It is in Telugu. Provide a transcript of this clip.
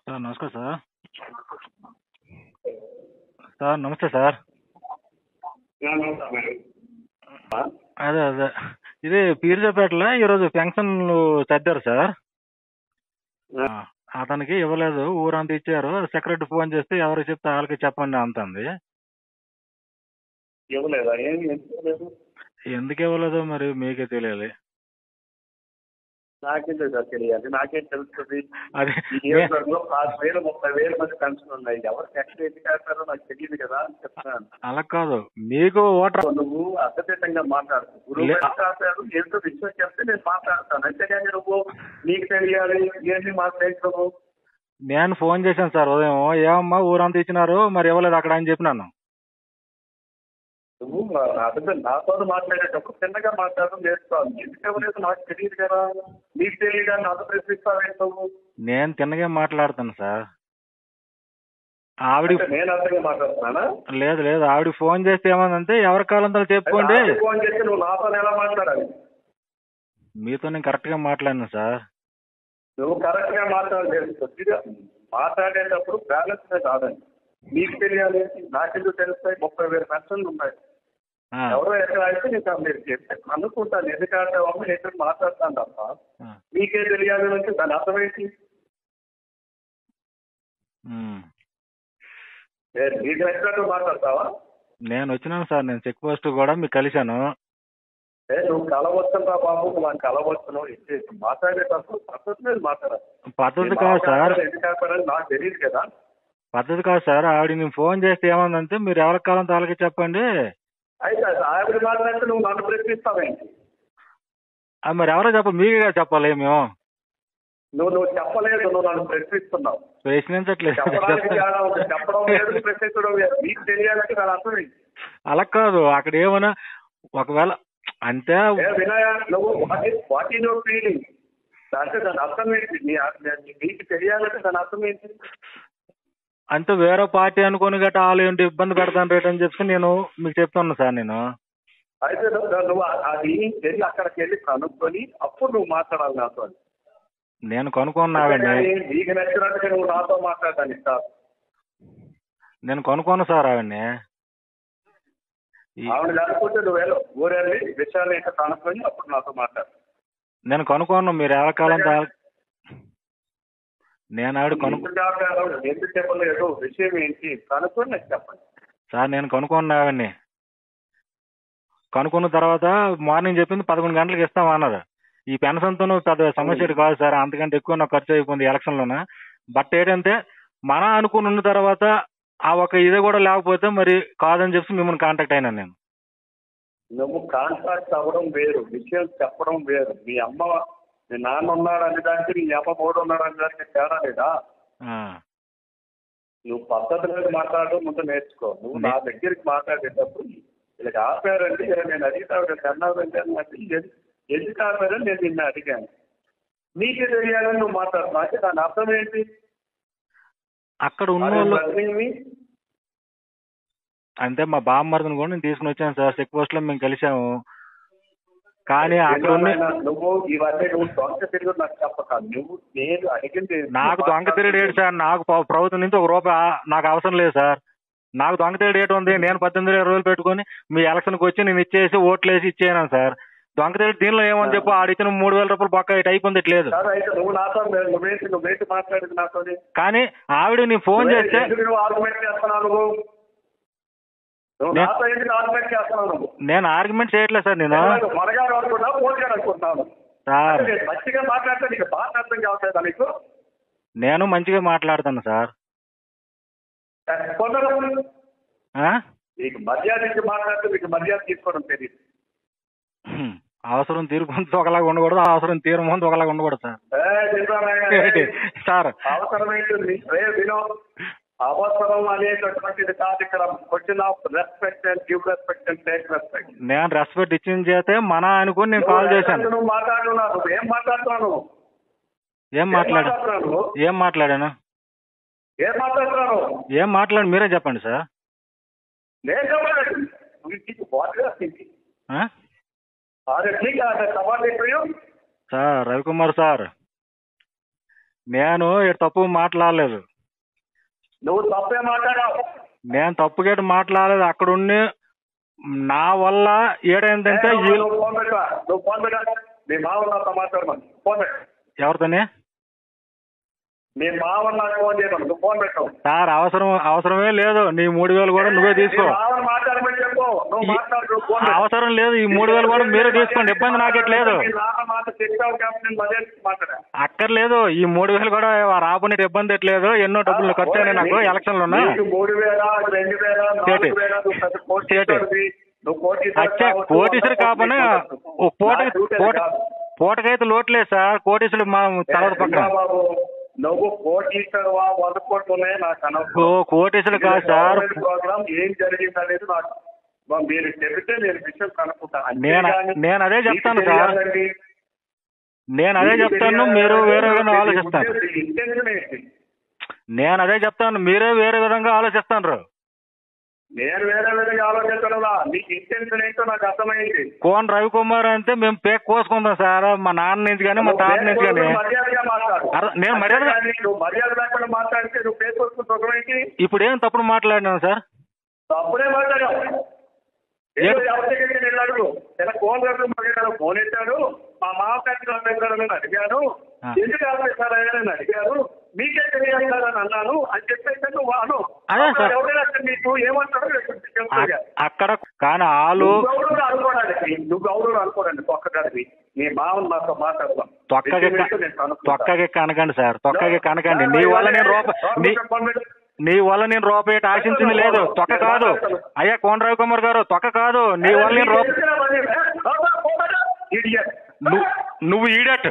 సార్ నమస్కారం సార్. సార్ నమస్తే సార్. అదే అదే ఇది పీర్జాపేటలో ఈరోజు ఫంక్షన్లు సర్దారు సార్. అతనికి ఇవ్వలేదు, ఊరంతా ఇచ్చారు. సెక్రటరీ ఫోన్ చేస్తే ఎవరికి చెప్తే వాళ్ళకి చెప్పండి అంటుంది. ఎందుకు ఇవ్వలేదు మరి మీకే తెలియాలి. నాకేం సార్ తెలియాలి, నాకేం తెలుస్తుంది? అది 5,000 30,000 మంది పెన్షన్ ఉన్నాయి. ఎవరికి ఎక్కడ ఎందుకు వేస్తారో నాకు తెలియదు కదా అని చెప్తున్నాను. అలా కాదు, మీకు ఓటర్ నువ్వు అర్థతీతంగా మాట్లాడు. గురువు రాశారు, ఏంటో విషయం చెప్తే నేను మాట్లాడతాను. అంతేగాని నువ్వు నీకు తెలియాలి ఏంటి మాట్లాడుతున్నావు. నేను ఫోన్ చేశాను సార్ ఉదయం. ఏమమ్మా ఊరంతా ఇచ్చినారు మరి ఇవ్వలేదు అక్కడ అని చెప్పినాను. నువ్వు నాతో మాట్లాడేటప్పుడు చిన్నగా మాట్లాడడం నేర్చుకోవాలి. ఎందుకు ఎవరైతే నాకు తెలియదు కదా, నీకు తెలియదు నాతో ప్రశ్నిస్తావు. నేను తిన్నగా మాట్లాడతాను సార్. ఆవిడ నేను అర్థంగా మాట్లాడుతున్నానా? లేదు లేదు, ఆవిడ ఫోన్ చేస్తే ఏమందంటే ఎవరి కాలంతో చెప్పుకోండి. ఫోన్ చేస్తే నువ్వు నాతో ఎలా మాట్లాడాలి? మీతో నేను కరెక్ట్ గా మాట్లాడినా సార్. నువ్వు కరెక్ట్ గా మాట్లాడలేదు. మాట్లాడేటప్పుడు బ్యాలెన్స్ కాదండి. నీకు తెలియాలి, నాకెందుకు తెలుస్తాయి? 30,000 పెన్షన్లు ఉన్నాయి. ఎవరో ఎక్కడ అయితే నీకు మీరు చెప్పాను అనుకుంటాను. ఎందుకంటే నేను మాట్లాడతాను తప్ప నీకే తెలియాలి అంటే దాని అర్థం ఏంటి? నీకు నచ్చినట్టు మాట్లాడతావా? నేను వచ్చినాను సార్, నేను చెక్ పోస్ట్ కూడా మీకు కలిశాను. నువ్వు కలవచ్చురా బాబు, నువ్వు కలవచ్చును మాట్లాడేటప్పుడు పద్ధతి మీద మాట్లాడాలి. పద్ధతి కాదు సార్, ఎందుకు నాకు తెలియదు కదా. పద్ధతి కాదు సార్. ఆవిడ నేను ఫోన్ చేస్తే ఏమందంటే మీరు ఎవరికి కావాలంటే వాళ్ళకి చెప్పండి. అయితే ఆవిడ మాట్లాడితే నువ్వు నన్ను ప్రశ్నిస్తావేంటి? మరి ఎవరో చెప్పాలి, మీకే చెప్పాలి. మేము నువ్వు చెప్పలేదు, నువ్వు నన్ను ప్రశ్నిస్తున్నావు. ప్రశ్నించట్లేదు, చెప్పడం లేదు, ప్రశ్నించడం లేదు. నీకు తెలియాలంటే దాని అర్థం ఏంటి? అలా కాదు, అక్కడ ఏమన్నా ఒకవేళ అంటే వినయా, నువ్వు వాట్ ఈజ్ యువర్ ఫీలింగ్ అంటే దాని అర్థం ఏంటి? నీకు తెలియాలంటే దాని అర్థం ఏంటి? అంటే వేరే పార్టీ అనుకుని గట్రా వాళ్ళు ఏంటి ఇబ్బంది పెడతాను రేట్ అని చెప్పి నేను మీకు చెప్తున్నా సార్. నేను అయితే నువ్వు అది వెళ్ళి అక్కడికి వెళ్ళి కనుక్కొని అప్పుడు నువ్వు మాట్లాడాలి నాతో. నేను కనుక్కున్నావండి. నీకు నచ్చినట్టుగా నువ్వు నాతో మాట్లాడాలి సార్. నేను కనుక్కోను సార్ ఆవిడ్ని. ఆవిడ లేకపోతే నువ్వు వెళ్ళి ఊరెళ్ళి విషయాలు ఇంకా కనుక్కొని అప్పుడు నాతో మాట్లాడు. నేను కనుక్కోను, మీరు ఎవరి కాలంతో నేను ఆవిడ ఎందుకు చెప్పలేదు, విషయం ఏంటి కనుక్కొని నాకు చెప్పండి సార్. నేను కనుక్కున్నా ఆవిడ్ని. కనుక్కున్న తర్వాత మార్నింగ్ చెప్పింది 11 గంటలకు ఇస్తామన్నారు. ఈ పెన్షన్తో పెద్ద సమస్య కాదు సార్, అంతకంటే ఎక్కువ నాకు ఖర్చు అయిపోయింది ఎలక్షన్లోనే. బట్ ఏంటంటే మనం అనుకుని ఉన్న తర్వాత ఆ ఒక ఇది కూడా లేకపోతే మరి కాదని చెప్పి మిమ్మల్ని కాంటాక్ట్ అయినాను నేను. నువ్వు కాంటాక్ట్ అవ్వడం వేరు, విషయం చెప్పడం వేరు. మీ అమ్మ మీ నాన్న ఉన్నాడు అనే దానికి నీ అమ్మ మూడు ఉన్నాడు అనే దానికి తేడా లేదా? నువ్వు పద్ధతి మీద మాట్లాడడం ముందు నేర్చుకో. నువ్వు నా దగ్గరికి మాట్లాడేటప్పుడు వీళ్ళకి ఆపారండి, నేను అడిగితే అన్నారండి అని ఎందుకు ఆపారని నేను నిన్ను అడిగాను. నీకే తెలియాలని నువ్వు మాట్లాడుతున్నావు అంటే దాని అర్థం ఏంటి? అక్కడ ఉన్న అంటే మా బామ్మర్దిని కూడా నేను తీసుకుని వచ్చాను సార్. చెక్ పోస్ట్ లో మేము కలిసాము. కానీ అక్కడ నువ్వు ఇవన్నీ నువ్వు దొంగ తిరిగి నాకు చెప్పక నువ్వు నేను అడిగింది. నాకు దొంగ తిరిగి ఏంటి సార్? నాకు ప్రభుత్వం నుంచి ₹1 నాకు అవసరం లేదు సార్. నాకు దొంగ తిరిగి ఏంటి ఉంది? నేను 18,000 రూపాయలు పెట్టుకుని మీ ఎలక్షన్కి వచ్చి నేను ఇచ్చేసి ఓట్లు వేసి ఇచ్చేయను సార్. దొంగ తిరిగి దీనిలో ఏమని చెప్పు, ఆడిచ్చిన ₹3,000 పక్క ఇటు అయిపోయింది లేదు. కానీ ఆవిడ నీ ఫోన్ చేస్తే నేను ఆర్గ్యుమెంట్ చేయట్లేదు సార్. నేను సార్ నేను మంచిగా మాట్లాడతాను సార్. మీకు మర్యాద ఇచ్చి మాట్లాడితే మీకు మర్యాద తీసుకోవడం తెలియదు. అవసరం తీరుకుంటే ఒకలాగా ఉండకూడదు, అవసరం తీరు ముందు ఒకలాగా ఉండకూడదు సార్. సార్ అవసరం ఏంటి? అవసరం అనేటటువంటిది కాదు ఇక్కడ. Question of respect and give respect and take respect. నేను రెస్పెక్ట్ ఇచ్చిన చేస్తే మన అనుకుని నేను కాల్ చేశాను. నువ్వు మాట్లాడుతున్నావు, ఏం మాట్లాడుతున్నాను? ఏం మాట్లాడాను? ఏం మాట్లాడాను? ఏం మాట్లాడు మీరే చెప్పండి సార్. నేను చెప్పలేదు. సార్ రవికుమార్ సార్, నేను తప్పు మాట్లాడలేదు. నువ్వు తప్పే మాట్లాడావు. నేను తప్పుగేట మాట్లాడలేదు. అక్కడ ఉండి నా వల్ల ఏడైందంటే నువ్వు ఫోన్ పెట్టా. మీ మామూలు నాతో మాట్లాడమని ఫోన్ పెట్టు. ఎవరితోనే? మీ మామూలు నాకు ఫోన్ చేయమని నువ్వు ఫోన్ పెట్టావు. సార్ అవసరమే లేదు. నీ 3,000 కూడా నువ్వే తీసుకో. మాట్లాడమని చెప్పు. నువ్వు మాట్లాడు. అవసరం లేదు. ఈ 3,000 కూడా మీరే తీసుకోండి. ఇబ్బంది నాకెట్లేదు. అక్కర్లేదు. ఈ 3,000 కూడా రాబోయే ఇబ్బంది ఎట్లేదు. ఎన్నో డబ్బులు ఖర్చు అయినాయి నాకు ఎలక్షన్ లో. కోటీశ్వరు కాకపోయినా పూటకైతే లోట్లేదు సార్. కోటీశ్వరుడు మా తర్వాత పక్కన. నువ్వు కోటీశ్వరు 100 కోట్లు ఉన్నాయి నాకు అనవసరం. కోటీశ్వరుడు కాదు సార్. ప్రోగ్రామ్ ఏం జరిగింది అనేది నాకు మీరు చెబితే నేను విషయం కనుక్కుంటాను. నేను అదే చెప్తాను సార్. నేను అదే చెప్తాను. మీరు వేరే విధంగా ఆలోచిస్తాను. నేను అదే చెప్తాను. మీరే వేరే విధంగా ఆలోచిస్తాను. నేను వేరే విధంగా ఆలోచించడా? నీకు ఇంటెన్షన్ ఏంటో నాకు అర్థమైంది. కోన రవికుమార్ అంటే మేము పేక్ కోసుకుందాం సార్. మా నాన్న నుంచి కానీ మా తాత నుంచి కానీ. మర్యాదగా మాట్లాడు. నేను మర్యాద నువ్వు మర్యాద లేకుండా మాట్లాడితే నువ్వు పేక్ కోసుకుంటే ఇప్పుడు ఏం తప్పుడు మాట్లాడినాను సార్? తప్పుడే మాట్లాడావు. ఎవరి అడుగు. కోన రవికుమార్ ఫోన్ ఎత్తాడు. మా మామగారు అడిగాను. ఎందుకు ఆలోచిస్తారని అడిగారు. మీకే తెలియాలని అన్నాను అని చెప్పేసి నువ్వు వాను. నీకు ఏమంటాడు అక్కడ కానీ ఆలు అనుకోవడానికి నువ్వు ఎవరు అనుకోరండి. తొక్కడానికి నీ మామూలు నాతో మాట్లాడతాం. తొక్కకి కనకండి సార్. తొక్కకి కనకండి. నీ వల్ల నేను రూపాయి ఆశించింది లేదు. తొక్క కాదు అయ్యా కోన రవికుమార్ గారు. తొక్క కాదు. నీ వల్ల నేను నువ్వు ఈడట్.